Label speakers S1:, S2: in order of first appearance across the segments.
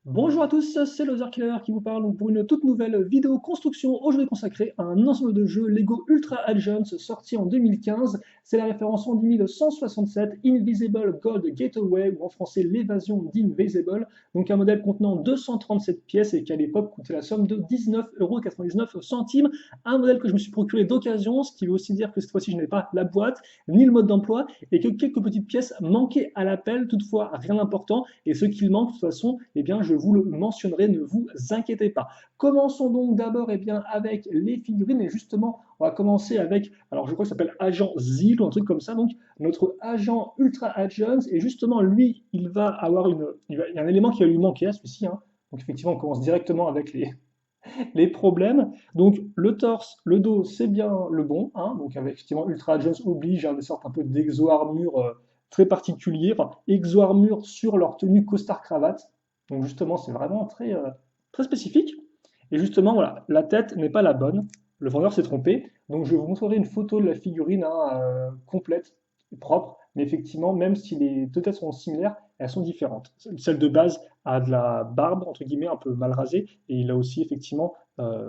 S1: Bonjour à tous, c'est Killer qui vous parle donc pour une toute nouvelle vidéo construction aujourd'hui consacrée à un ensemble de jeux Lego Ultra Agents sorti en 2015. C'est la référence en 10167 Invisible Gold Gateway ou en français l'évasion d'Invisible. Donc un modèle contenant 237 pièces et qui à l'époque coûtait la somme de 19,99 €. Un modèle que je me suis procuré d'occasion, ce qui veut aussi dire que cette fois-ci je n'avais pas la boîte ni le mode d'emploi et que quelques petites pièces manquaient à l'appel, toutefois rien d'important. Et ce qu'il manque, de toute façon, eh bien, je vous le mentionnerai, ne vous inquiétez pas. Commençons donc d'abord avec les figurines. Et justement, on va commencer avec, alors je crois que ça s'appelle Agent Zil ou un truc comme ça. Donc, notre agent Ultra Agents. Et justement, lui, il y a un élément qui va lui manquer à celui-ci, hein. Donc, effectivement, on commence directement avec les problèmes. Donc, le torse, le dos, c'est bien le bon, hein. Donc, avec effectivement Ultra Agents oblige, hein, des sortes un peu d'exo-armure très particuliers, enfin, exo-armure sur leur tenue costard-cravate. Donc, justement, c'est vraiment très spécifique. Et justement, voilà, la tête n'est pas la bonne. Le vendeur s'est trompé. Donc, je vous montrerai une photo de la figurine, hein, complète, propre. Mais effectivement, même si les deux têtes sont similaires, elles sont différentes. Celle de base a de la barbe, entre guillemets, un peu mal rasée, et il a aussi effectivement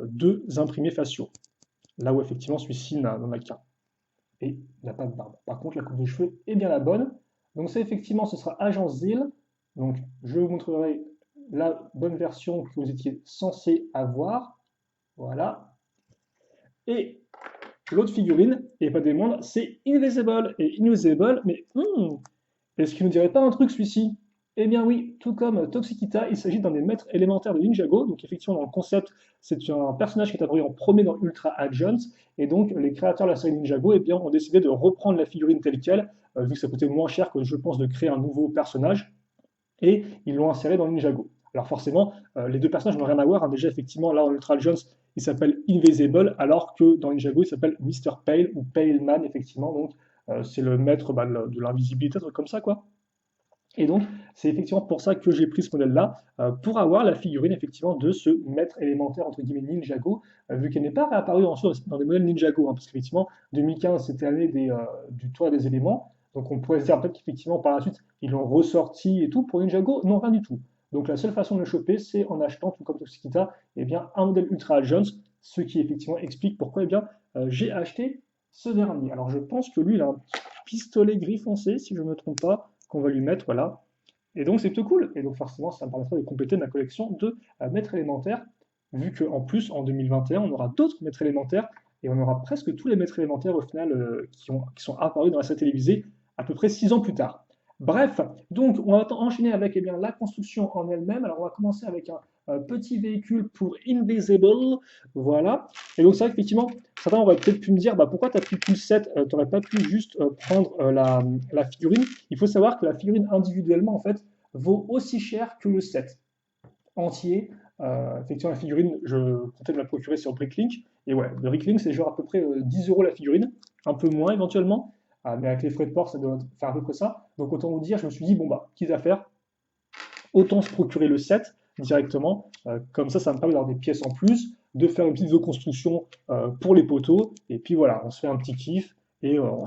S1: deux imprimés faciaux. Là où effectivement celui-ci n'en a qu'un. Et il n'a pas de barbe. Par contre, la coupe de cheveux est bien la bonne. Donc ça, effectivement, ce sera Agence Zil. Donc je vous montrerai la bonne version que vous étiez censé avoir. Voilà. Et l'autre figurine, et pas des moindres, c'est Invisible. Et Invisible, mais est-ce qu'il ne nous dirait pas un truc celui-ci? Eh bien oui, tout comme Toxikita, il s'agit d'un des maîtres élémentaires de Ninjago. Donc effectivement, dans le concept, c'est un personnage qui est apparu en premier dans Ultra Agents. Et donc les créateurs de la série Ninjago, eh bien, ont décidé de reprendre la figurine telle quelle, vu que ça coûtait moins cher que je pense de créer un nouveau personnage. Et ils l'ont inséré dans Ninjago. Alors forcément, les deux personnages n'ont rien à voir, hein. Déjà, effectivement, là, en Ultra Agents, il s'appelle Invisible, alors que dans Ninjago, il s'appelle Mr. Pale, ou Pale Man, effectivement. Donc c'est le maître de l'invisibilité, un truc comme ça, quoi. Et donc, c'est effectivement pour ça que j'ai pris ce modèle-là, pour avoir la figurine effectivement de ce maître élémentaire entre guillemets Ninjago, vu qu'elle n'est pas réapparue ensuite dans des modèles Ninjago, hein, parce qu'effectivement 2015 c'était l'année du toit des éléments, donc on pourrait se dire peut-être qu'effectivement par la suite ils l'ont ressorti et tout pour Ninjago, non rien du tout. Donc la seule façon de le choper, c'est en achetant, tout comme Toxikita, eh bien, un modèle Ultra Jones, ce qui effectivement explique pourquoi eh bien, j'ai acheté ce dernier. Alors je pense que lui il a un pistolet gris foncé, si je ne me trompe pas, qu'on va lui mettre, voilà. Et donc c'est plutôt cool. Et donc forcément, ça me permettra de compléter ma collection de maîtres élémentaires, vu qu'en plus, en 2021, on aura d'autres maîtres élémentaires, et on aura presque tous les maîtres élémentaires au final qui sont apparus dans la série télévisée à peu près 6 ans plus tard. Bref, donc on va enchaîner avec eh bien, la construction en elle-même. Alors on va commencer avec un petit véhicule pour Invisible, voilà. Et donc c'est vrai qu'effectivement, certains auraient peut-être pu me dire, bah, pourquoi tu as pris tout le set, tu n'aurais pas pu juste prendre la figurine. Il faut savoir que la figurine individuellement, en fait, vaut aussi cher que le set entier. Effectivement, la figurine, je comptais me la procurer sur Bricklink. Et ouais, le Bricklink, c'est genre à peu près 10 € la figurine, un peu moins éventuellement. Mais avec les frais de port, ça doit faire à peu près ça. Donc autant vous dire, je me suis dit, bon bah, quitte à faire, autant se procurer le set directement. Comme ça me permet d'avoir des pièces en plus, de faire une petite vidéo construction pour les poteaux. Et puis voilà, on se fait un petit kiff. Et on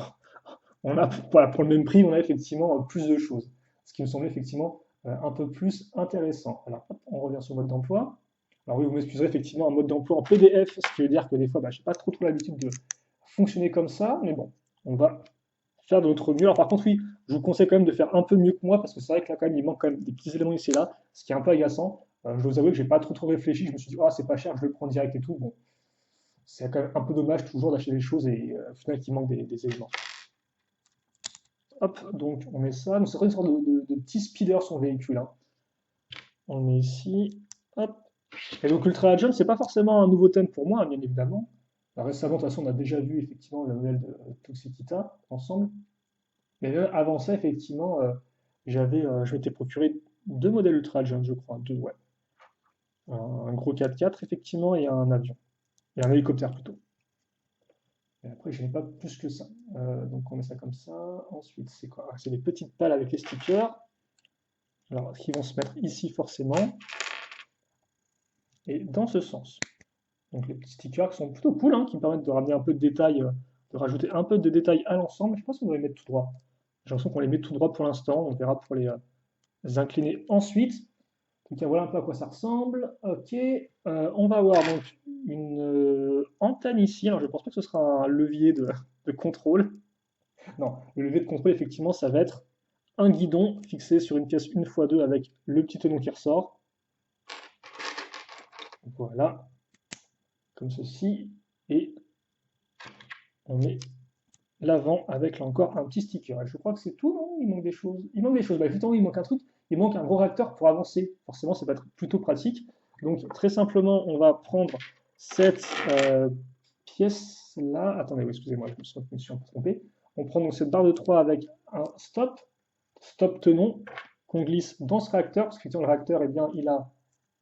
S1: a, voilà, pour le même prix, on a effectivement plus de choses. Ce qui me semble effectivement un peu plus intéressant. Alors, hop, on revient sur le mode d'emploi. Alors oui, vous m'excuserez, effectivement, un mode d'emploi en PDF, ce qui veut dire que des fois, bah, je n'ai pas trop l'habitude de fonctionner comme ça, mais bon, on va faire de notre mieux. Alors par contre, oui, je vous conseille quand même de faire un peu mieux que moi, parce que c'est vrai que là, quand même, il manque quand même des petits éléments ici et là, ce qui est un peu agaçant. Je dois vous avouer que j'ai pas trop réfléchi, je me suis dit, ah, c'est pas cher, je vais le prendre direct et tout. Bon, c'est quand même un peu dommage toujours d'acheter des choses et au final, qu'il manque des éléments. Hop, donc on met ça. Donc c'est une sorte de petit speeder son véhicule, hein. On met ici. Hop. Et donc Ultra Agent, c'est pas forcément un nouveau thème pour moi, hein, bien évidemment. Alors, récemment, de toute façon, on a déjà vu effectivement le modèle de Toxikita ensemble. Mais avant ça, effectivement, je m'étais procuré deux modèles Ultra Agent, je crois. Deux, ouais. Un gros 4x4, effectivement, et un avion. Et un hélicoptère plutôt. Et après, je n'ai pas plus que ça. Donc on met ça comme ça. Ensuite, c'est quoi? Ah, c'est des petites pales avec les stickers. Alors, qui vont se mettre ici forcément, et dans ce sens. Donc les petits stickers qui sont plutôt cool, hein, qui me permettent de ramener un peu de détails, de rajouter un peu de détails à l'ensemble. Je ne sais pas si on va les mettre tout droit. J'ai l'impression qu'on les met tout droit pour l'instant, on verra pour les incliner ensuite. Donc voilà un peu à quoi ça ressemble. Ok, on va avoir donc une antenne ici. Alors je pense pas que ce sera un levier de contrôle. Non, le levier de contrôle, effectivement, ça va être un guidon fixé sur une pièce 1x2 avec le petit tenon qui ressort. Voilà, comme ceci. Et on met l'avant avec là encore un petit sticker. Et je crois que c'est tout, non? Il manque des choses. Il manque des choses. Bah, justement, il manque un truc. Il manque un gros réacteur pour avancer. Forcément, ça va être plutôt pratique. Donc, très simplement, on va prendre cette pièce-là. Attendez, oui, excusez-moi, je me suis un peu trompé. On prend donc cette barre de 3 avec un stop tenon, qu'on glisse dans ce réacteur, parce que le réacteur, eh bien, il a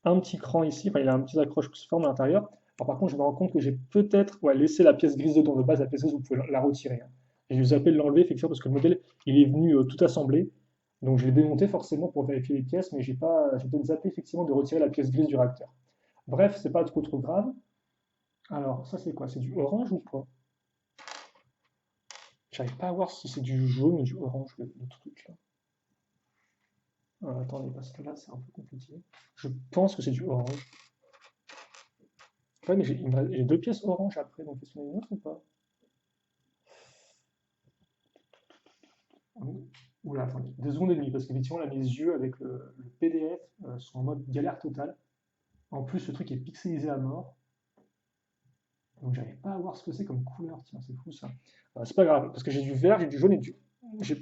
S1: un petit cran ici, enfin, il a un petit accroche qui se forme à l'intérieur. Alors, par contre, je me rends compte que j'ai peut-être laissé la pièce grise dedans. De base, la pièce grise, vous pouvez la retirer, hein. Et je vous appelle l'enlever, effectivement, parce que le modèle, il est venu tout assemblé. Donc, je l'ai démonté forcément pour vérifier les pièces, mais j'ai peut-être zappé effectivement de retirer la pièce grise du réacteur. Bref, c'est pas trop grave. Alors, ça, c'est quoi? C'est du orange ou quoi? J'arrive pas à voir si c'est du jaune ou du orange, le truc là. Attendez, parce que là, c'est un peu compliqué. Je pense que c'est du orange. Ouais, mais j'ai deux pièces orange après, donc est-ce qu'il y en a une autre ou pas? Oula, attendez, 2 secondes et demie, parce qu'effectivement, là, mes yeux avec le PDF sont en mode galère totale. En plus, le truc est pixelisé à mort, donc j'arrive pas à voir ce que c'est comme couleur. Tiens, c'est fou ça. C'est pas grave, parce que j'ai du vert, j'ai du jaune et du. j'ai-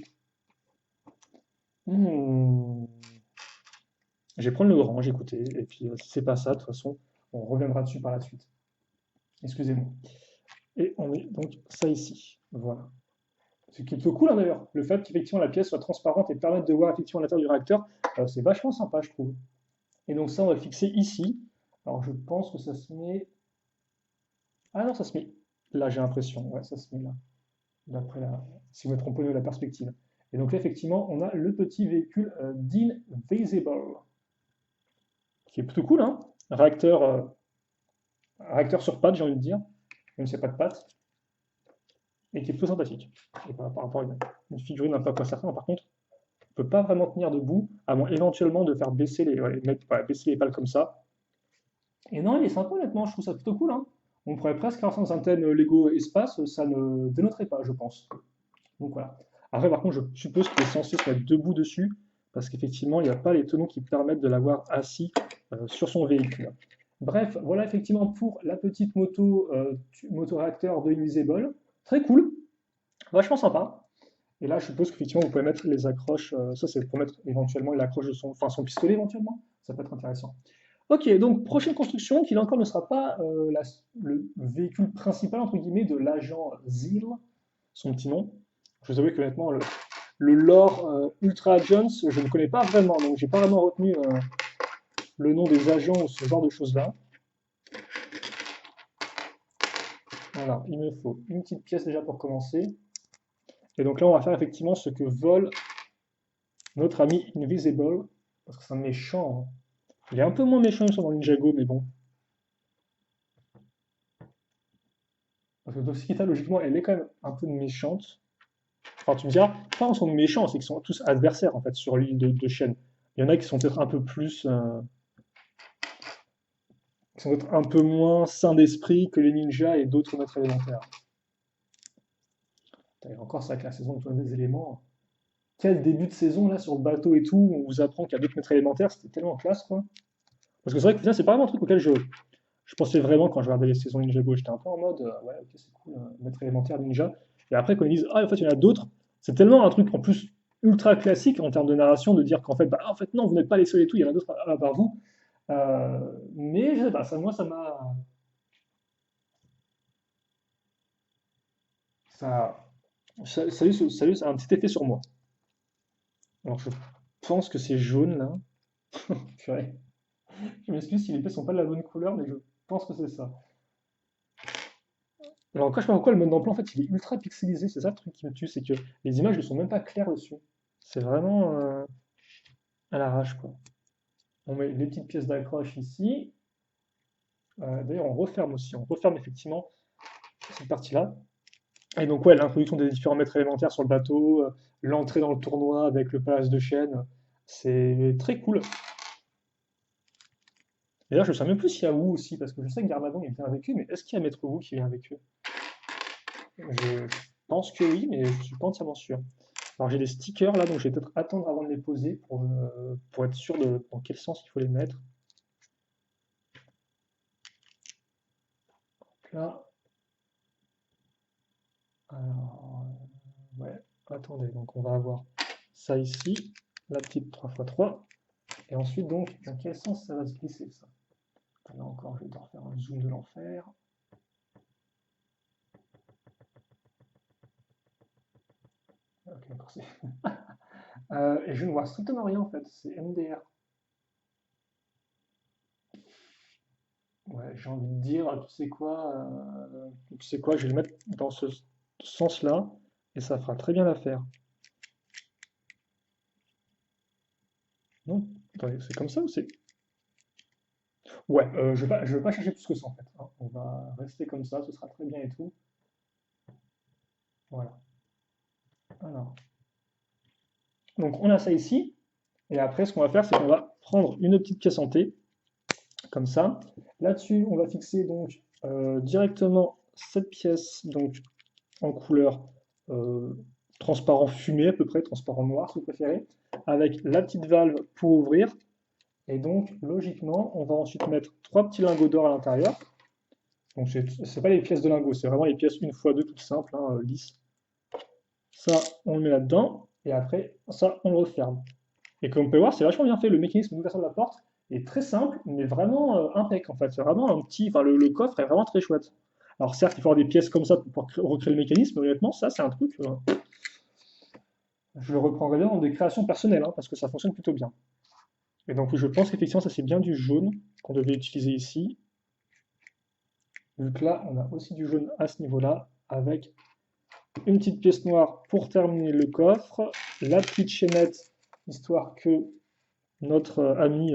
S1: Hmm. Je vais prendre le orange, écoutez, et puis si c'est pas ça, de toute façon, on reviendra dessus par la suite. Excusez-moi. Et on met donc ça ici. Voilà. Ce qui est plutôt cool hein, d'ailleurs. Le fait qu'effectivement la pièce soit transparente et permette de voir effectivement l'intérieur du réacteur, c'est vachement sympa, je trouve. Et donc ça, on va le fixer ici. Alors je pense que ça se met. Ah non, ça se met. Là, j'ai l'impression. Ouais, ça se met là. D'après la. Si vous me trompez de la perspective. Et donc là, effectivement, on a le petit véhicule d'Invisible, qui est plutôt cool, hein. Réacteur sur pattes, j'ai envie de dire, même si c'est pas de pattes, et qui est plutôt sympathique. Et par rapport à une figurine un peu à quoi certain, par contre, on peut pas vraiment tenir debout, à moins éventuellement de faire baisser baisser les pales comme ça. Et non, il est sympa honnêtement, je trouve ça plutôt cool, hein. On pourrait presque faire sans un thème Lego espace, ça ne dénoterait pas, je pense. Donc voilà. Après, par contre, je suppose qu'il est censé se mettre debout dessus, parce qu'effectivement, il n'y a pas les tenons qui permettent de l'avoir assis sur son véhicule. Bref, voilà effectivement pour la petite moto-réacteur de Invisible. Très cool, vachement sympa. Et là, je suppose qu'effectivement, vous pouvez mettre les accroches. Ça, c'est pour mettre éventuellement l'accroche de son pistolet, éventuellement. Ça peut être intéressant. Ok, donc prochaine construction, qui là encore ne sera pas le véhicule principal, entre guillemets, de l'agent Zeal, son petit nom. Je vous avoue que honnêtement, le lore Ultra Agents, je ne connais pas vraiment, donc j'ai pas vraiment retenu le nom des agents ou ce genre de choses-là. Voilà, il me faut une petite pièce déjà pour commencer. Et donc là, on va faire effectivement ce que vole notre ami Invisible, parce que c'est un méchant, hein. Il est un peu moins méchant que dans Ninjago, mais bon. Parce que Toxikita, logiquement, elle est quand même un peu méchante. Enfin, tu me diras, pas en sont méchants, c'est qu'ils sont tous adversaires, en fait, sur l'île de Shen. Il y en a qui sont peut-être un peu plus... qui sont peut-être un peu moins sains d'esprit que les ninjas et d'autres maîtres élémentaires. Et encore, c'est avec la saison de des éléments. Quel début de saison, là, sur le bateau et tout, on vous apprend qu'il y a d'autres maîtres élémentaires, c'était tellement classe, quoi. Parce que c'est vrai que c'est pas vraiment un truc auquel je pensais vraiment quand je regardais les saisons Ninjago. J'étais un peu en mode, ouais, ok, c'est cool, maître élémentaire ninja. Et après, quand ils disent, ah, en fait, il y en a d'autres, c'est tellement un truc en plus ultra classique en termes de narration de dire qu'en fait, bah, en fait, non, vous n'êtes pas les seuls et tout, il y en a d'autres à part vous. Mais je sais pas, ça, moi, ça, ça a un petit effet sur moi. Alors, je pense que c'est jaune là. Purée. Je m'excuse si les pièces sont pas de la bonne couleur, mais je pense que c'est ça. Alors encore, je sais pas pourquoi le mode d'emploi, en fait, il est ultra pixelisé. C'est ça le truc qui me tue, c'est que les images ne sont même pas claires dessus. C'est vraiment à l'arrache, quoi. On met les petites pièces d'accroche ici. D'ailleurs, on referme aussi. On referme effectivement cette partie-là. Et donc, ouais, l'introduction des différents maîtres élémentaires sur le bateau, l'entrée dans le tournoi avec le palace de Chêne, c'est très cool. Et là, je ne sais même plus s'il y a Wu aussi, parce que je sais que Garmadon il vient avec eux, mais est-ce qu'il y a Maître Wu qui vient avec eux? Je pense que oui, mais je ne suis pas entièrement sûr. Alors j'ai des stickers là, donc je vais peut-être attendre avant de les poser pour être sûr de dans quel sens il faut les mettre. Là, alors, ouais, attendez, donc on va avoir ça ici, la petite 3x3, et ensuite donc, dans quel sens ça va se glisser ça? Là encore, je vais devoir faire un zoom de l'enfer. Ok, d'accord, c'est... et je ne vois strictement rien en fait, c'est MDR. Ouais, j'ai envie de dire, tu sais quoi, je vais le mettre dans ce sens-là, et ça fera très bien l'affaire. Non? Attendez, c'est comme ça ou c'est... Ouais, je vais pas chercher plus que ça en fait, hein. On va rester comme ça, ce sera très bien et tout. Voilà. Alors, donc on a ça ici, et après ce qu'on va faire, c'est qu'on va prendre une petite pièce en T, comme ça. Là-dessus, on va fixer donc directement cette pièce donc en couleur euh, transparent fumé à peu près, transparent noir si vous préférez, avec la petite valve pour ouvrir. Et donc, logiquement, on va ensuite mettre trois petits lingots d'or à l'intérieur. Donc, c'est pas les pièces de lingots, c'est vraiment les pièces une fois deux, toutes simples, hein, lisses. Ça, on le met là-dedans, et après, ça, on le referme. Et comme on peut voir, c'est vachement bien fait. Le mécanisme d'ouverture de la porte est très simple, mais vraiment impec en fait. C'est vraiment un petit. Enfin, le coffre est vraiment très chouette. Alors, certes, il faut avoir des pièces comme ça pour pouvoir recréer le mécanisme, mais honnêtement, ça, c'est un truc. Je le reprendrai bien dans des créations personnelles, hein, parce que ça fonctionne plutôt bien. Et donc, je pense qu'effectivement, ça, c'est bien du jaune qu'on devait utiliser ici. Vu que là, on a aussi du jaune à ce niveau-là, avec une petite pièce noire pour terminer le coffre, la petite chaînette, histoire que notre ami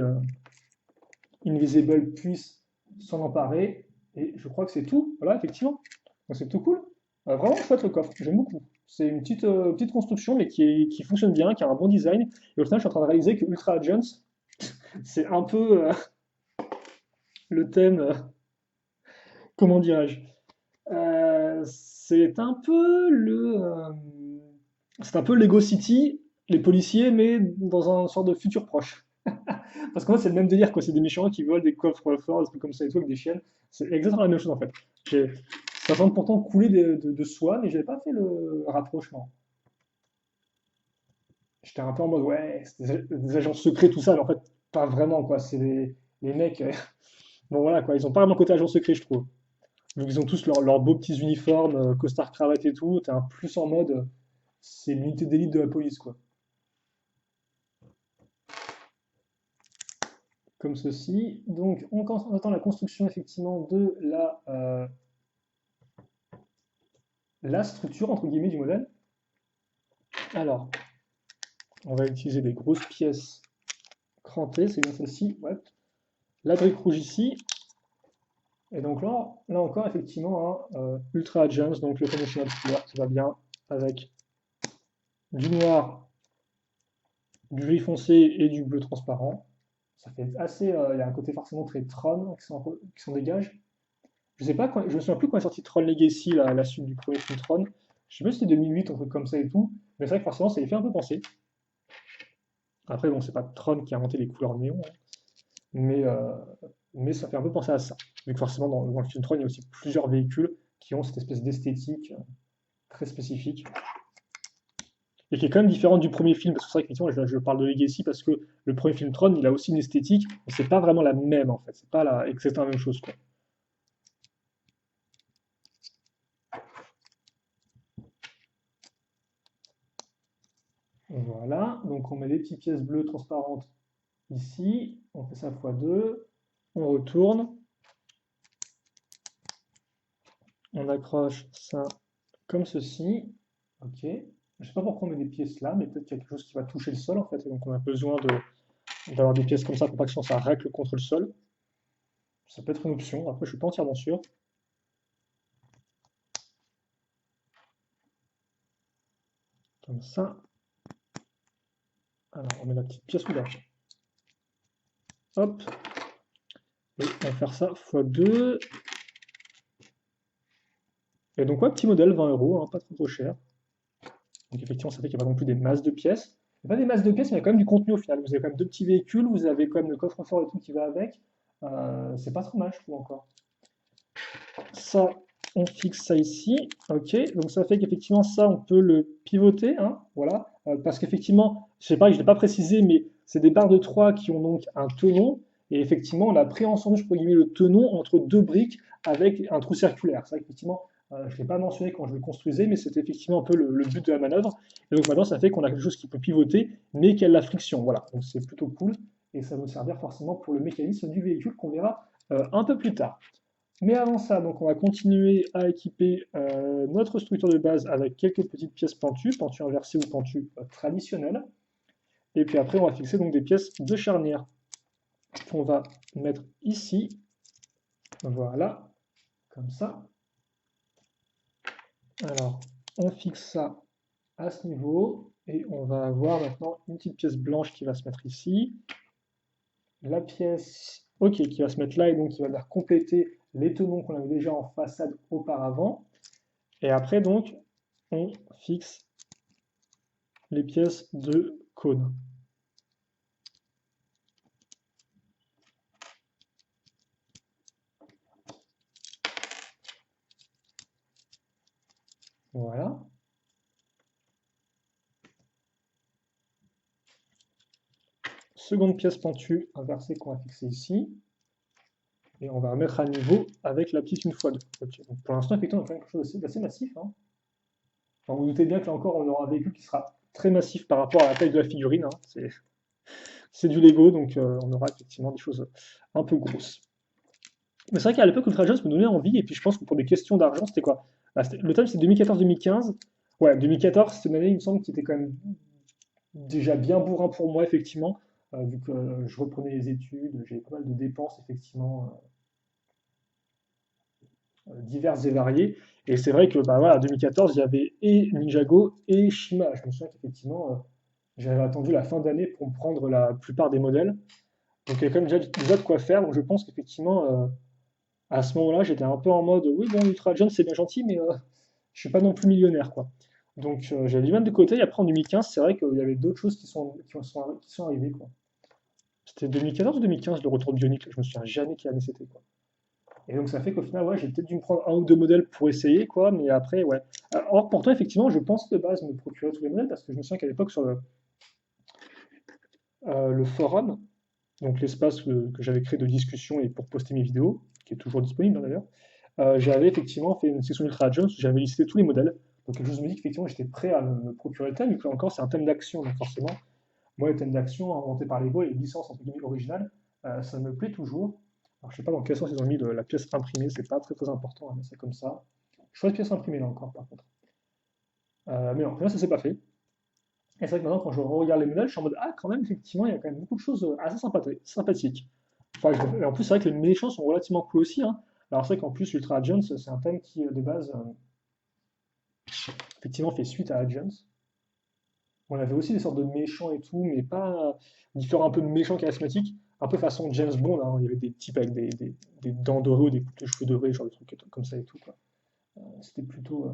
S1: Invisible puisse s'en emparer. Et je crois que c'est tout. Voilà, effectivement. Donc c'est tout cool. Vraiment chouette le coffre, j'aime beaucoup. C'est une petite construction, mais qui fonctionne bien, qui a un bon design. Et au final, je suis en train de réaliser que Ultra Agents, c'est un peu le thème, comment dirais-je, c'est un peu c'est un peu Lego City, les policiers, mais dans un sort de futur proche. Parce qu'en fait, c'est le même délire, quoi. C'est des méchants qui volent des coffres forts, des trucs comme ça et tout, avec des chiennes. C'est exactement la même chose, en fait. Ça semble pourtant couler de soi, mais j'avais pas fait le rapprochement. J'étais un peu en mode, ouais, c'est des agents secrets, tout ça, mais en fait, pas vraiment, quoi. C'est les mecs. Bon, voilà, quoi. Ils ont pas vraiment côté agent secret, je trouve. Donc, ils ont tous leurs beaux petits uniformes, costard cravate et tout. T'es un plus en mode, c'est l'unité d'élite de la police, quoi. Comme ceci. Donc, on attend la construction, effectivement, de la structure, entre guillemets, du modèle. Alors, on va utiliser des grosses pièces crantées, c'est bien celle-ci. Ouais. La brique rouge ici. Et donc là encore, effectivement, un Ultra Gems, donc le conventional couleur qui va bien avec du noir, du gris foncé et du bleu transparent. Ça fait assez. Il y a un côté forcément très Tron qui s'en dégage. Je sais pas quand, je me souviens plus quand est sorti Tron Legacy, la suite du premier film Tron. Je sais pas si c'était 2008, un truc comme ça et tout. Mais c'est vrai que forcément, ça y fait un peu penser. Après, bon, c'est pas Tron qui a inventé les couleurs néon, hein, mais, euh, mais ça fait un peu penser à ça. Vu que forcément, dans le film Tron, il y a aussi plusieurs véhicules qui ont cette espèce d'esthétique très spécifique et qui est quand même différente du premier film. Parce que c'est vrai qu'effectivement, je parle de Legacy parce que le premier film Tron, il a aussi une esthétique, mais c'est pas vraiment la même en fait. C'est pas exactement la même chose, quoi. Voilà, donc on met des petites pièces bleues transparentes ici, on fait ça x2, on retourne, on accroche ça comme ceci, ok. Je sais pas pourquoi on met des pièces là, mais peut-être qu'il y a quelque chose qui va toucher le sol en fait, et donc on a besoin d'avoir des pièces comme ça pour pas que ça racle contre le sol. Ça peut être une option, après je suis pas entièrement sûr. Comme ça. Alors on met la petite pièce là. Hop. Et on va faire ça x2. Et donc, ouais, petit modèle, 20 euros, hein, pas trop cher. Donc, effectivement, ça fait qu'il n'y a pas non plus des masses de pièces. Il n'y a pas des masses de pièces, mais il y a quand même du contenu au final. Vous avez quand même deux petits véhicules, vous avez quand même le coffre-fort et tout qui va avec. C'est pas trop mal, je trouve encore. Ça, on fixe ça ici. Ok, donc ça fait qu'effectivement, ça, on peut le pivoter. Hein, voilà. Parce qu'effectivement, je sais pas, je ne l'ai pas précisé, mais c'est des barres de 3 qui ont donc un tenon. Et effectivement, on a pris ensemble, je pourrais guillemets, le tenon entre deux briques avec un trou circulaire. C'est vrai qu'effectivement, je ne l'ai pas mentionné quand je le construisais, mais c'était effectivement un peu le but de la manœuvre. Et donc maintenant, ça fait qu'on a quelque chose qui peut pivoter, mais qui a de la friction. Voilà, donc c'est plutôt cool. Et ça va nous servir forcément pour le mécanisme du véhicule qu'on verra un peu plus tard. Mais avant ça, donc on va continuer à équiper notre structure de base avec quelques petites pièces pentues, pentues inversées ou pentues traditionnelles. Et puis après, on va fixer donc des pièces de charnière qu'on va mettre ici. Voilà, comme ça. Alors, on fixe ça à ce niveau. Et on va avoir maintenant une petite pièce blanche qui va se mettre ici. La pièce, ok, qui va se mettre là et donc qui va venir compléter les tenons qu'on avait déjà en façade auparavant. Et après, donc, on fixe les pièces de cône. Voilà. Seconde pièce pentue inversée qu'on va fixer ici. Et on va remettre à niveau avec la petite une fois deux. Okay. Donc pour l'instant, effectivement, on a quand même quelque chose d'assez massif. Hein. Enfin, vous doutez bien que là encore, on aura un véhicule qui sera très massif par rapport à la taille de la figurine. Hein. C'est du Lego, donc on aura effectivement des choses un peu grosses. Mais c'est vrai qu'à l'époque, Ultra Jones me donnait envie, et puis je pense que pour des questions d'argent, c'était quoi? Le thème, c'est 2014-2015. Ouais, 2014, c'est une année, il me semble, qui était quand même déjà bien bourrin pour moi, effectivement, vu que je reprenais les études, j'avais pas mal de dépenses, effectivement, diverses et variées. Et c'est vrai que, bah voilà, 2014, il y avait et Ninjago et Shima. Je me souviens qu'effectivement, j'avais attendu la fin d'année pour me prendre la plupart des modèles. Donc il y a quand même déjà de quoi faire. Donc je pense qu'effectivement, à ce moment-là, j'étais un peu en mode, oui, bon, Ultra Jones, c'est bien gentil, mais je suis pas non plus millionnaire, quoi. Donc j'avais du mal de côté. Et après, en 2015, c'est vrai qu'il y avait d'autres choses qui sont arrivées, quoi. C'était 2014 ou 2015, le retour de Bionic, je me souviens jamais quelle année c'était, quoi. Et donc ça fait qu'au final, ouais, j'ai peut-être dû me prendre un ou deux modèles pour essayer, quoi, mais après, ouais. Or, pourtant, effectivement, je pense de base me procurer tous les modèles, parce que je me souviens qu'à l'époque, sur le forum, donc l'espace que j'avais créé de discussion et pour poster mes vidéos, qui est toujours disponible hein, d'ailleurs, j'avais effectivement fait une section Ultra Jones où j'avais listé tous les modèles. Donc je me dis qu'effectivement j'étais prêt à me procurer le thème, vu que là encore c'est un thème d'action, donc forcément, moi les thèmes d'action inventés par Lego et les licences entre guillemets originales, ça me plaît toujours. Alors je sais pas dans quel sens ils ont mis la pièce imprimée, c'est pas très important, hein, mais c'est comme ça. Choix de pièce imprimée là encore par contre. Mais non, là ça s'est pas fait. Et c'est vrai que maintenant quand je regarde les modèles, je suis en mode ah quand même effectivement il y a quand même beaucoup de choses assez sympathiques. Enfin, et en plus c'est vrai que les méchants sont relativement cool aussi. Hein. Alors c'est vrai qu'en plus Ultra Agents c'est un thème qui de base effectivement fait suite à Agents. On avait aussi des sortes de méchants et tout, mais pas différents un peu de méchants charismatiques, un peu façon James Bond. Hein. Il y avait des types avec des dents dorées ou des coupes de cheveux dorés, genre des trucs comme ça et tout. Quoi. C'était plutôt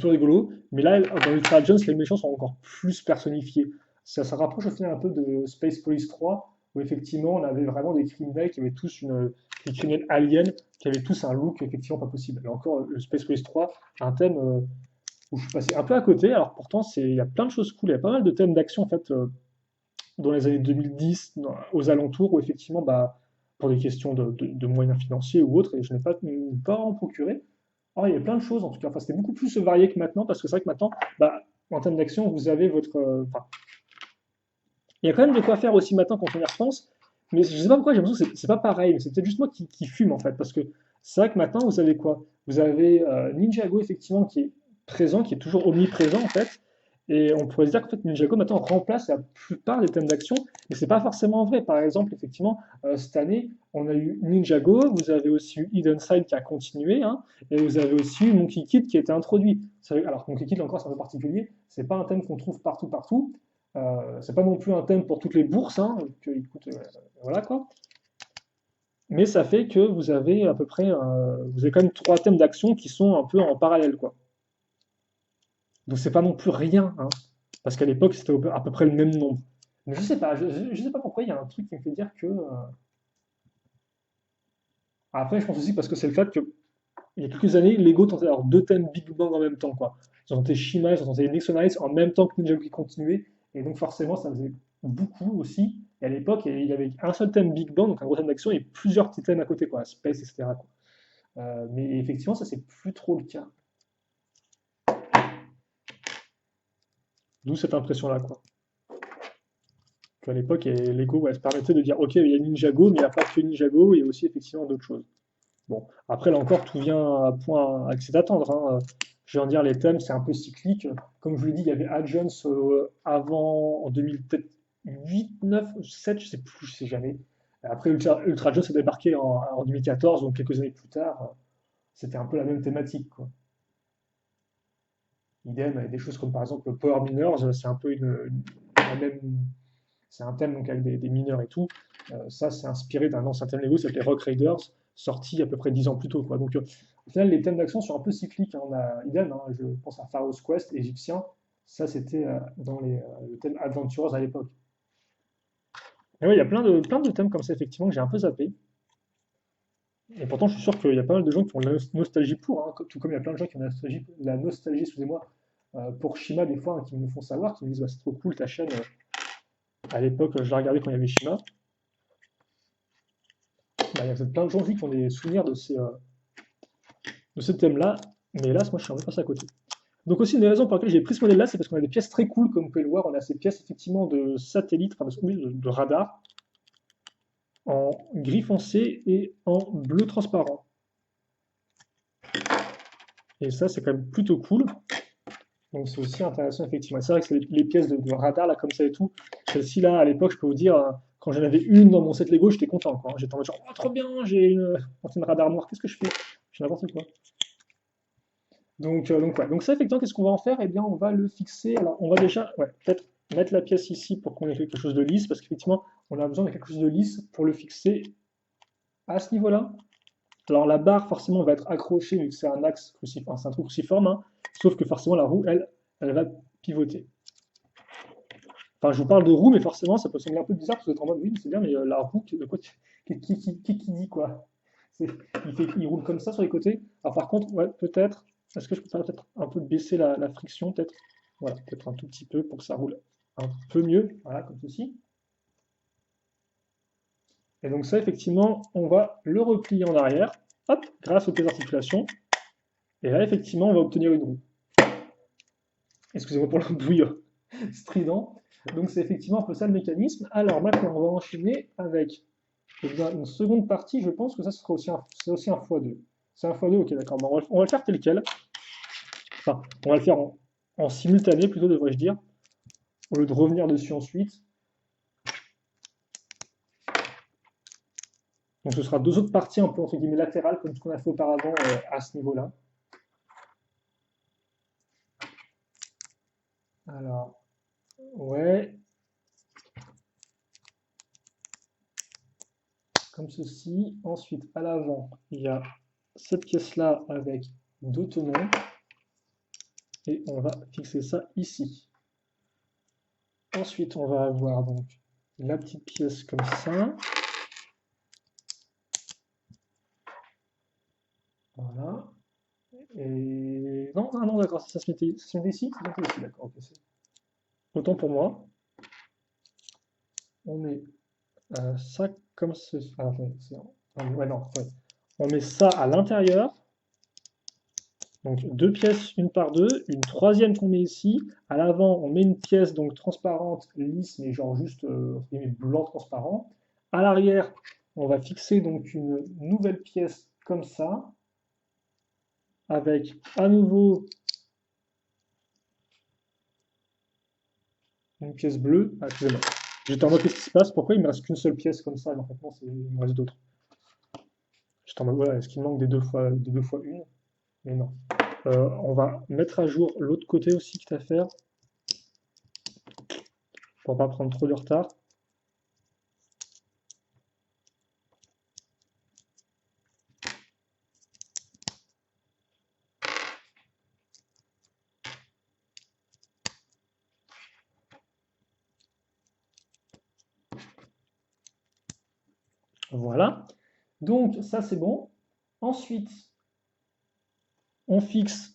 S1: rigolo. Mais là, dans Ultra Agents, les méchants sont encore plus personnifiés. Ça rapproche au final un peu de Space Police 3, où effectivement on avait vraiment des criminels qui avaient tous des criminels aliens, qui avaient tous un look effectivement pas possible. Là encore, le Space Police 3 a un thème où je suis passé un peu à côté. Alors pourtant, il y a plein de choses cool. Il y a pas mal de thèmes d'action en fait dans les années 2010, aux alentours, où effectivement, bah, pour des questions de moyens financiers ou autres, et je n'ai pas en procurer. Alors il y a plein de choses en tout cas. Enfin, c'était beaucoup plus varié que maintenant, parce que c'est vrai que maintenant, bah, en thème d'action, vous avez votre. Enfin, il y a quand même de quoi faire aussi maintenant quand on y repense. Mais je sais pas pourquoi, j'ai l'impression que c'est pas pareil. Mais c'est peut-être juste moi qui fume en fait. Parce que c'est vrai que maintenant, vous avez quoi? Vous avez Ninjago effectivement qui est présent, qui est toujours omniprésent en fait. Et on pourrait se dire qu'en fait Ninjago maintenant remplace la plupart des thèmes d'action, mais c'est pas forcément vrai. Par exemple, effectivement, cette année, on a eu Ninjago, vous avez aussi eu Hidden Side qui a continué, hein, et vous avez aussi eu Monkey Kid qui a été introduit. Alors Monkey Kid, là encore, c'est un peu particulier, c'est pas un thème qu'on trouve partout. C'est pas non plus un thème pour toutes les bourses, hein, qu'il coûte, voilà quoi. Mais ça fait que vous avez à peu près, vous avez quand même 3 thèmes d'action qui sont un peu en parallèle, quoi. Donc c'est pas non plus rien, hein, parce qu'à l'époque c'était à peu près le même nombre. Mais je sais pas, je sais pas pourquoi il y a un truc qui me fait dire que. Après, je pense aussi parce que c'est le fait que il y a quelques années, Lego tentait d'avoir 2 thèmes Big Bang en même temps, quoi. Ils ont tenté Shima, ils ont tenté Nixonites en même temps que Ninjago qui continuait, et donc forcément ça faisait beaucoup aussi. Et à l'époque, il y avait un seul thème Big Bang, donc un gros thème d'action, et plusieurs petits thèmes à côté, quoi, Space, etc., quoi. Mais effectivement, ça c'est plus trop le cas. D'où cette impression-là, quoi. Qu'à l'époque, Lego ouais, se permettait de dire, ok, il y a Ninjago, mais il n'y a pas que Ninjago, il y a aussi effectivement d'autres choses. Bon, après, là encore, tout vient à point à que c'est d'attendre, hein. Je vais en dire, les thèmes, c'est un peu cyclique. Comme je vous l'ai dit, il y avait Agents avant, en 2008, 9, 7, je sais plus, je sais jamais. Après, Ultra Jones a débarqué en 2014, donc quelques années plus tard. C'était un peu la même thématique, quoi. Idem, avec des choses comme par exemple Power Miners, c'est un peu la même. C'est un thème donc avec des mineurs et tout. Ça, c'est inspiré d'un ancien thème Lego, c'est les Rock Raiders, sorti à peu près 10 ans plus tôt, quoi. Donc, au final, les thèmes d'action sont un peu cycliques, hein. On a idem, hein, je pense à Pharaoh's Quest, égyptien. Ça, c'était dans le thème Adventures à l'époque. Et ouais, il y a plein de thèmes comme ça, effectivement, que j'ai un peu zappé. Et pourtant, je suis sûr qu'il y a pas mal de gens qui ont de la nostalgie pour, hein, tout comme il y a plein de gens qui ont la nostalgie, excusez-moi, pour Shima, des fois, hein, qui me le font savoir, qui me disent, bah, c'est trop cool ta chaîne. À l'époque, je la regardais quand il y avait Shima. Bah, il y a peut-être plein de gens aussi qui ont des souvenirs de ce thème-là, mais hélas, moi, je suis un peu passé à côté. Donc aussi, une des raisons pour lesquelles j'ai pris ce modèle-là, c'est parce qu'on a des pièces très cool, comme vous pouvez le voir. On a ces pièces, effectivement, de satellite, enfin, oui, de radar, en gris foncé et en bleu transparent. Et ça, c'est quand même plutôt cool. Donc c'est aussi intéressant, effectivement. C'est vrai que c'est les pièces de radar, là, comme ça et tout. Celle-ci, là, à l'époque, je peux vous dire, quand j'en avais une dans mon set Lego, j'étais content, quoi. J'étais en mode genre, oh, trop bien, j'ai une antenne radar noire, qu'est-ce que je fais? Je fais n'importe quoi. Donc, ouais. Donc ça, effectivement, qu'est-ce qu'on va en faire? Eh bien, on va le fixer. Alors, on va déjà, ouais, peut-être mettre la pièce ici pour qu'on ait quelque chose de lisse, parce qu'effectivement, on a besoin de quelque chose de lisse pour le fixer à ce niveau-là. Alors, la barre, forcément, va être accrochée, vu que c'est un axe cruciforme, enfin, c'est un truc cruciforme, hein. Sauf que forcément, la roue, elle va pivoter. Enfin, je vous parle de roue, mais forcément, ça peut sembler un peu bizarre, parce que vous êtes en mode, oui, c'est bien, mais la roue, de quoi qui dit quoi? Il roule comme ça sur les côtés. Alors par contre, ouais, peut-être, est-ce que je peux pas peut-être un peu baisser la friction, peut-être? Voilà, peut-être un tout petit peu pour que ça roule un peu mieux, voilà, comme ceci. Et donc ça, effectivement, on va le replier en arrière, hop, grâce aux pièces d'articulation. Et là, effectivement, on va obtenir une roue. Excusez-moi pour le bruit strident. Donc c'est effectivement un peu ça le mécanisme. Alors maintenant, on va enchaîner avec eh bien, une seconde partie. Je pense que ça sera aussi un x2. C'est un x2, ok, d'accord. Bon, on va le faire tel quel. Enfin, on va le faire en simultané, plutôt, devrais-je dire, au lieu de revenir dessus ensuite. Donc ce sera 2 autres parties un peu entre guillemets latérales, comme ce qu'on a fait auparavant à ce niveau-là. Alors, ouais, comme ceci. Ensuite, à l'avant, il y a cette pièce-là avec 2 tenons. Et on va fixer ça ici. Ensuite, on va avoir donc la petite pièce comme ça. Voilà. Et non, ah non, d'accord, ça se mettait ici, ça se mettait ici, d'accord, ok, autant pour moi. On met ça comme ceci. Ah, attendez, ouais, non, ouais. On met ça à l'intérieur. Donc 2 pièces, une par deux. Une troisième qu'on met ici. À l'avant, on met une pièce donc transparente, lisse, mais genre juste blanc transparent. À l'arrière, on va fixer donc une nouvelle pièce comme ça, avec à nouveau une pièce bleue. Ah, excusez-moi. J'étais en mode qu'est-ce qui se passe? Pourquoi il me reste qu'une seule pièce comme ça? Mais en fait, non, il me reste d'autres. J'étais en mode voilà, est-ce qu'il manque des deux fois une? Mais non. On va mettre à jour l'autre côté aussi qu'il y a à faire pour pas prendre trop de retard. Voilà. Donc ça c'est bon. Ensuite, on fixe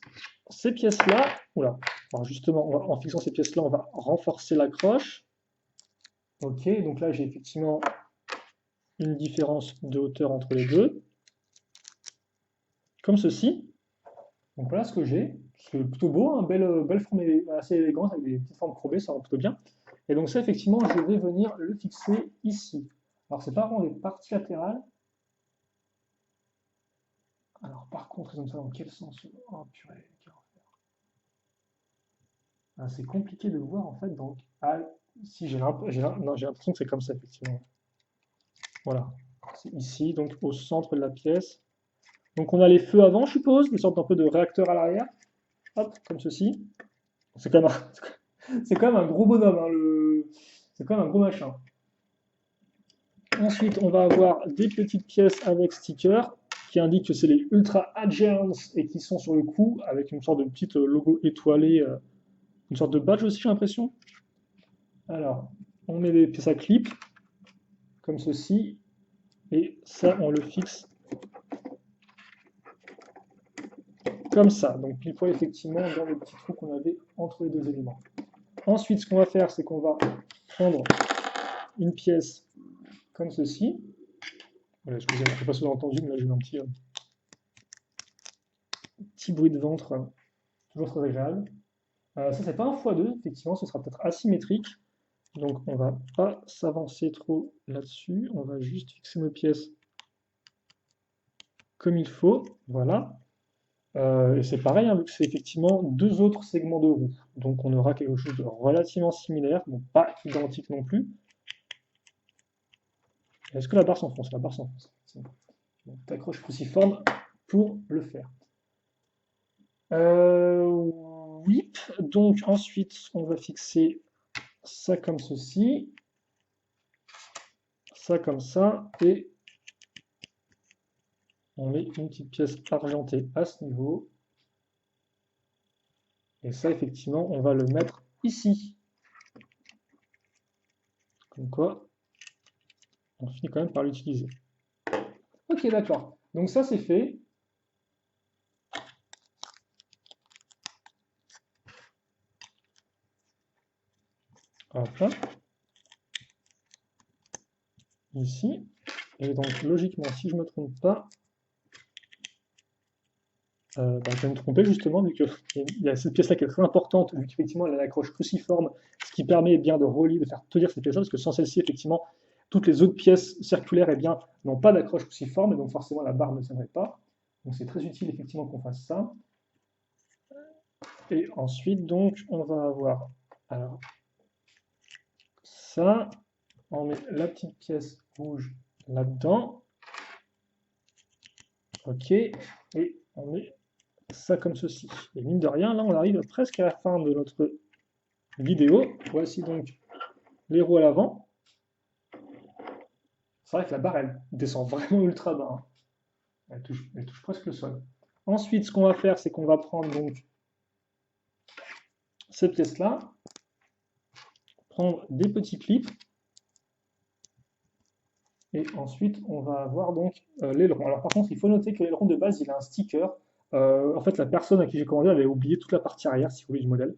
S1: ces pièces-là. Oula. Alors justement, en fixant ces pièces-là, on va renforcer l'accroche. Ok, donc là j'ai effectivement une différence de hauteur entre les deux, comme ceci. Donc voilà ce que j'ai. C'est plutôt beau, hein, belle forme assez élégante avec des petites formes courbées, ça rend plutôt bien. Et donc ça effectivement, je vais venir le fixer ici. Alors c'est pas vraiment des parties latérales. Alors par contre, ils ont ça dans quel sens? Oh purée, quel enfer. Ah, c'est compliqué de voir en fait. Donc, ah, si non, j'ai l'impression que c'est comme ça effectivement. Voilà, c'est ici, donc au centre de la pièce. Donc on a les feux avant, je suppose, des sortes d'un peu de réacteurs à l'arrière. Hop, comme ceci. C'est quand même c'est quand même un gros bonhomme, hein, c'est quand même un gros machin. Ensuite, on va avoir des petites pièces avec stickers qui indiquent que c'est les Ultra Agents et qui sont sur le cou avec une sorte de petite logo étoilé, une sorte de badge aussi, j'ai l'impression. Alors, on met des pièces à clip comme ceci et ça, on le fixe comme ça. Donc, pile poil effectivement dans le petit trou qu'on avait entre les deux éléments. Ensuite, ce qu'on va faire, c'est qu'on va prendre une pièce comme ceci. Voilà, excusez-moi, je ne sais pas si vous avez entendu, mais là j'ai eu un petit bruit de ventre, toujours très agréable. Ça, c'est pas un x2, effectivement, ce sera peut-être asymétrique. Donc, on va pas s'avancer trop là-dessus. On va juste fixer nos pièces comme il faut. Voilà. Et c'est pareil, hein, vu que c'est effectivement deux autres segments de roue. Donc, on aura quelque chose de relativement similaire, donc pas identique non plus. Est-ce que la barre s'enfonce? La barre s'enfonce. Donc, t'accroches cruciforme pour le faire. Oui, donc ensuite on va fixer ça comme ceci, ça comme ça, et on met une petite pièce argentée à ce niveau. Et ça effectivement on va le mettre ici. Comme quoi, on finit quand même par l'utiliser. Ok, d'accord. Donc ça c'est fait. Hop là. Ici. Et donc logiquement, si je ne me trompe pas, je vais me tromper justement, vu qu'il y a cette pièce-là qui est très importante, vu qu'effectivement elle a l'accroche cruciforme, ce qui permet bien de relier, de faire tenir cette pièce-là, parce que sans celle-ci, effectivement, toutes les autres pièces circulaires n'ont pas d'accroche cruciforme, et donc forcément la barre ne tiendrait pas. Donc c'est très utile effectivement qu'on fasse ça. Et ensuite, donc, on va avoir alors, ça, on met la petite pièce rouge là-dedans. Ok, et on met ça comme ceci. Et mine de rien, là on arrive presque à la fin de notre vidéo. Voici donc les roues à l'avant. C'est vrai que la barre elle descend vraiment ultra bas, hein. Elle touche presque le sol. Ensuite, ce qu'on va faire, c'est qu'on va prendre donc cette pièce-là, prendre des petits clips, et ensuite on va avoir donc l'aileron. Alors par contre, il faut noter que l'aileron de base, il a un sticker. En fait, la personne à qui j'ai commandé avait oublié toute la partie arrière, si vous voulez, du modèle,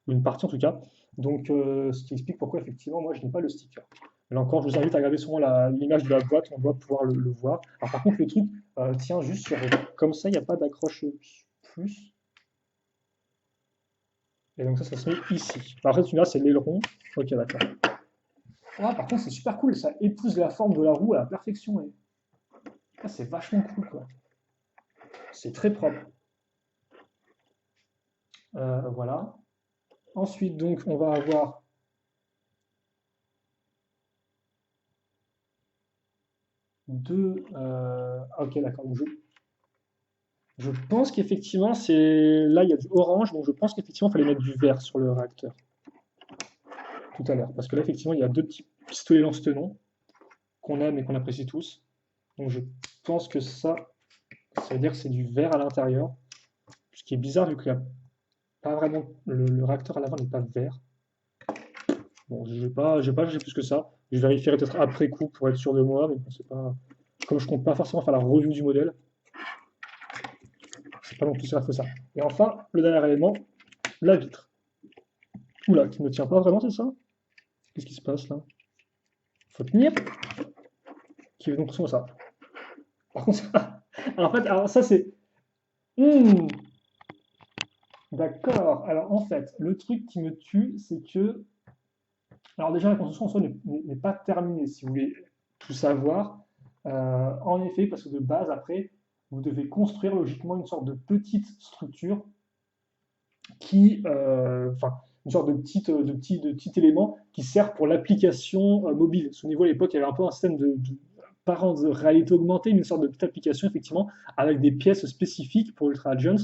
S1: ou une partie en tout cas. Donc, ce qui explique pourquoi effectivement, moi, je n'ai pas le sticker. Là encore, je vous invite à regarder souvent l'image de la boîte, on doit pouvoir le voir. Alors par contre, le truc tient juste sur, comme ça, il n'y a pas d'accroche plus. Et donc ça se met ici. Alors, après, tu verras, c'est l'aileron. Ok, d'accord. Ah, par contre, c'est super cool, ça épouse la forme de la roue à la perfection. Et... Ah, c'est vachement cool, quoi. C'est très propre. Voilà. Ensuite, donc, on va avoir deux... ok, d'accord. Je pense qu'effectivement, c'est là, il y a du orange, donc je pense qu'effectivement, il fallait mettre du vert sur le réacteur tout à l'heure. Parce que là, effectivement, il y a deux petits pistolets lance-tenons qu'on aime et qu'on apprécie tous. Donc je pense que ça veut dire que c'est du vert à l'intérieur. Ce qui est bizarre, vu qu'il n'y a pas vraiment. Le réacteur à l'avant n'est pas vert. Bon, je vais pas chercher plus que ça. Je vérifierai peut-être après coup pour être sûr de moi, mais bon, c'est pas... Comme je compte pas forcément faire la review du modèle, c'est pas non plus ça que ça. Et enfin, le dernier élément, la vitre. Oula, qui ne tient pas vraiment, c'est ça? Qu'est-ce qui se passe là? Faut tenir, qui est donc ça. Par contre, en fait, alors ça c'est... Hmm, d'accord. Alors en fait, le truc qui me tue, c'est que... Alors déjà, la construction en soi n'est pas terminée, si vous voulez tout savoir. En effet, parce que de base, après, vous devez construire logiquement une sorte de petite structure enfin, une sorte de petit élément qui sert pour l'application mobile. À ce niveau, à l'époque, il y avait un peu un système pas de réalité augmentée, mais une sorte de petite application, effectivement, avec des pièces spécifiques pour Ultra Agents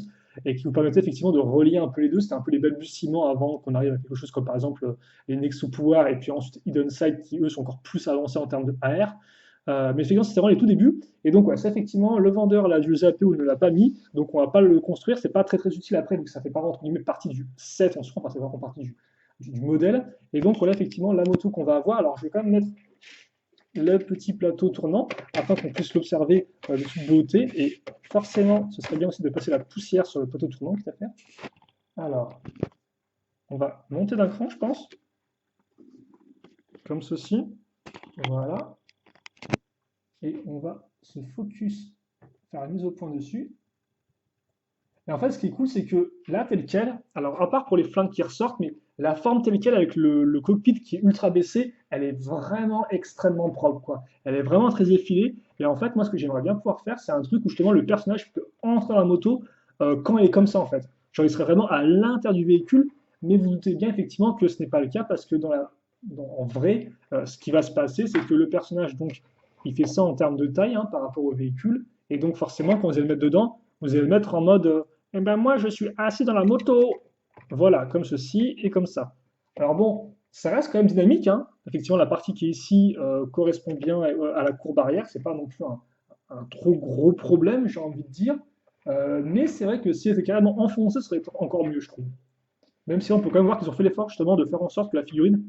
S1: et qui vous permettait effectivement de relier un peu les deux. C'était un peu les balbutiements avant qu'on arrive à quelque chose comme par exemple les Nexo Pouvoir et puis ensuite Hidden Sight qui eux sont encore plus avancés en termes de AR. Mais effectivement, c'était vraiment les tout débuts. Et donc, ouais, ça, effectivement, le vendeur l'a dû le zapper ou ne l'a pas mis. Donc, on va pas le construire. C'est pas très, très utile après. Donc, ça fait pas, entre guillemets, partie du set en soi. Enfin, c'est vraiment partie du modèle. Et donc, voilà, effectivement, la moto qu'on va avoir. Alors, je vais quand même mettre le petit plateau tournant afin qu'on puisse l'observer de toute beauté. Et forcément, ce serait bien aussi de passer la poussière sur le plateau tournant, quitte à faire. Alors, on va monter d'un cran, je pense. Comme ceci. Voilà. Et on va se focus, faire la mise au point dessus. Et en fait, ce qui est cool, c'est que là, tel quel, alors à part pour les flingues qui ressortent, mais la forme telle quelle avec le cockpit qui est ultra baissé, elle est vraiment extrêmement propre, quoi. Elle est vraiment très effilée. Et en fait, moi, ce que j'aimerais bien pouvoir faire, c'est un truc où justement le personnage peut entrer dans la moto quand elle est comme ça, en fait. Genre, il serait vraiment à l'intérieur du véhicule, mais vous doutez bien effectivement que ce n'est pas le cas parce que en vrai, ce qui va se passer, c'est que le personnage, donc, il fait ça en termes de taille hein, par rapport au véhicule. Et donc, forcément, quand vous allez le mettre dedans, vous allez le mettre en mode eh ben moi, je suis assis dans la moto. Voilà, comme ceci et comme ça. Alors bon, ça reste quand même dynamique, hein. Effectivement, la partie qui est ici correspond bien à la courbe arrière. C'est pas non plus un trop gros problème, j'ai envie de dire. Mais c'est vrai que si elle était carrément enfoncée, ce serait encore mieux, je trouve. Même si on peut quand même voir qu'ils ont fait l'effort justement de faire en sorte que la figurine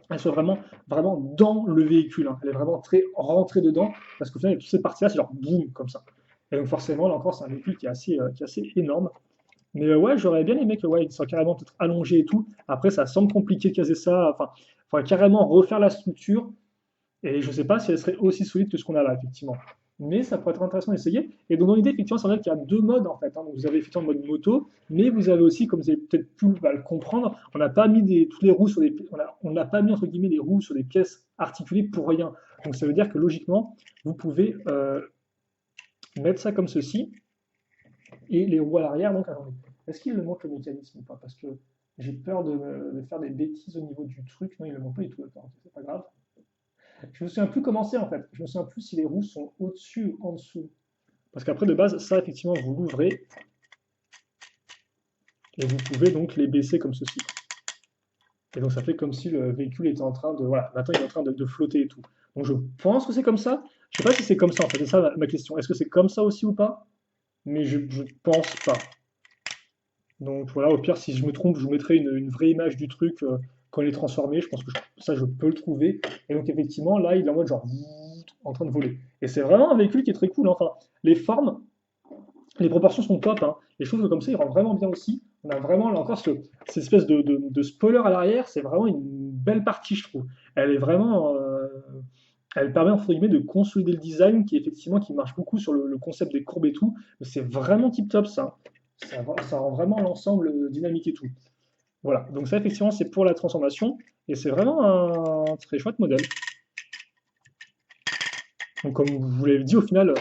S1: elle soit vraiment, vraiment dans le véhicule, hein. Elle est vraiment très rentrée dedans, parce qu'au final, toutes ces parties-là, c'est genre boum, comme ça. Et donc forcément, là encore, c'est un véhicule qui est assez énorme. Mais ouais, j'aurais bien aimé que ouais, il soit carrément peut-être allongé et tout. Après, ça semble compliqué de caser ça. Enfin, il faudrait carrément refaire la structure. Et je ne sais pas si elle serait aussi solide que ce qu'on a là, effectivement. Mais ça pourrait être intéressant d'essayer. Et donc, dans l'idée, effectivement, c'est vrai qu'il y a deux modes, en fait, hein. Donc, vous avez effectivement le mode moto, mais vous avez aussi, comme vous avez peut-être pu le comprendre, on n'a pas mis toutes les roues sur des, on n'a pas mis, entre guillemets, des roues sur des pièces articulées pour rien. Donc, ça veut dire que, logiquement, vous pouvez mettre ça comme ceci, et les roues à l'arrière, donc, attendez. Est-ce qu'il le montre le mécanisme ou pas? Parce que j'ai peur de faire des bêtises au niveau du truc. Non, il ne le montre pas du tout, d'accord, c'est pas grave. Je me souviens plus comment c'est en fait. Je me souviens plus si les roues sont au-dessus ou en dessous. Parce qu'après, de base, ça, effectivement, vous l'ouvrez et vous pouvez donc les baisser comme ceci. Et donc, ça fait comme si le véhicule était en train de. Voilà, maintenant, il est en train de flotter et tout. Donc, je pense que c'est comme ça. Je sais pas si c'est comme ça en fait. C'est ça ma question. Est-ce que c'est comme ça aussi ou pas? Mais je pense pas. Donc, voilà, au pire, si je me trompe, je vous mettrai une vraie image du truc quand il est transformé. Je pense que ça, je peux le trouver. Et donc, effectivement, là, il est en mode genre en train de voler. Et c'est vraiment un véhicule qui est très cool, hein. Enfin, les formes, les proportions sont top, hein. Et je trouve que comme ça, il rend vraiment bien aussi. On a vraiment, là encore, cette espèce de spoiler à l'arrière, c'est vraiment une belle partie, je trouve. Elle est vraiment. Elle permet, entre guillemets, de consolider le design qui marche beaucoup sur le concept des courbes et tout. Mais c'est vraiment tip top, ça. Ça rend vraiment l'ensemble dynamique et tout. Voilà. Donc, ça, effectivement, c'est pour la transformation. Et c'est vraiment un très chouette modèle. Donc, comme vous l'avez dit, au final,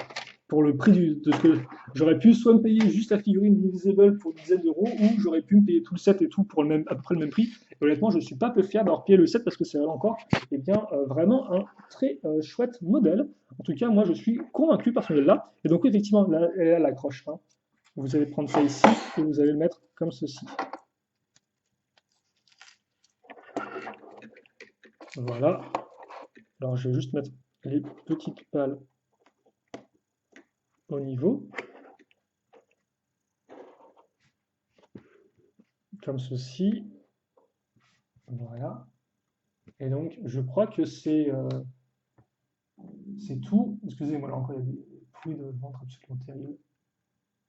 S1: pour le prix de ce que j'aurais pu soit me payer juste la figurine Invisible pour une dizaine d'euros, ou j'aurais pu me payer tout le set et tout pour à peu près le même prix. Et honnêtement, je ne suis pas peu fier d'avoir payé le set parce que c'est encore vraiment un très chouette modèle. En tout cas, moi, je suis convaincu par ce modèle-là. Et donc, oui, effectivement, là, elle est là l'accroche, hein. Vous allez prendre ça ici et vous allez le mettre comme ceci. Voilà. Alors, je vais juste mettre les petites pales au niveau, comme ceci. Voilà. Et donc, je crois que c'est tout. Excusez-moi, là encore, il y a des bruits de ventre absolument terribles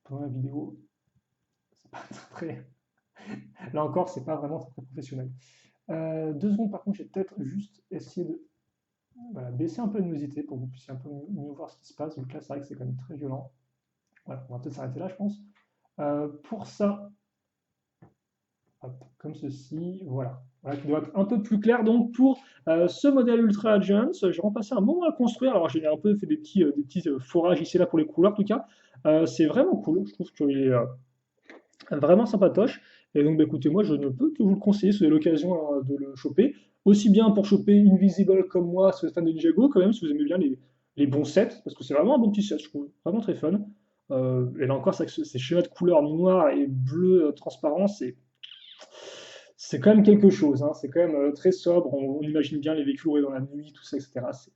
S1: pendant la vidéo. C'est pas très... Là encore, c'est pas vraiment très professionnel. 2 secondes, par contre, j'ai peut-être juste essayé de voilà, baisser un peu la luminosité pour que vous puissiez un peu mieux voir ce qui se passe. Donc là, c'est vrai que c'est quand même très violent. Voilà, on va peut-être s'arrêter là, je pense. Pour ça, hop, comme ceci, voilà. Voilà, qui doit être un peu plus clair. Donc pour ce modèle Ultra Agents, j'ai repassé un moment à le construire. Alors j'ai un peu fait des petits forages ici et là pour les couleurs, en tout cas. C'est vraiment cool. Je trouve qu'il est vraiment sympatoche. Et donc, bah, écoutez, moi, je ne peux que vous le conseiller si vous avez l'occasion de le choper. Aussi bien pour choper Invisible comme moi, si vous êtes fan de Ninjago, quand même, si vous aimez bien les bons sets, parce que c'est vraiment un bon petit set, je trouve. Vraiment très fun. Et là encore, c'est vrai que ces schémas de couleurs noir et bleu transparent, c'est quand même quelque chose, hein. C'est quand même très sobre. On imagine bien les véhicules roulés dans la nuit, tout ça, etc. C'est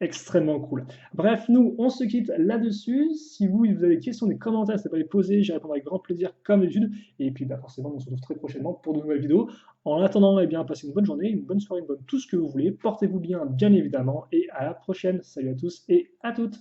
S1: extrêmement cool. Bref, nous, on se quitte là-dessus. Si vous avez des questions, des commentaires, n'hésitez pas à les poser. J'y répondrai avec grand plaisir, comme d'habitude. Et puis, bah, forcément, on se retrouve très prochainement pour de nouvelles vidéos. En attendant, eh bien, passez une bonne journée, une bonne soirée, une bonne tout ce que vous voulez. Portez-vous bien, bien évidemment. Et à la prochaine. Salut à tous et à toutes.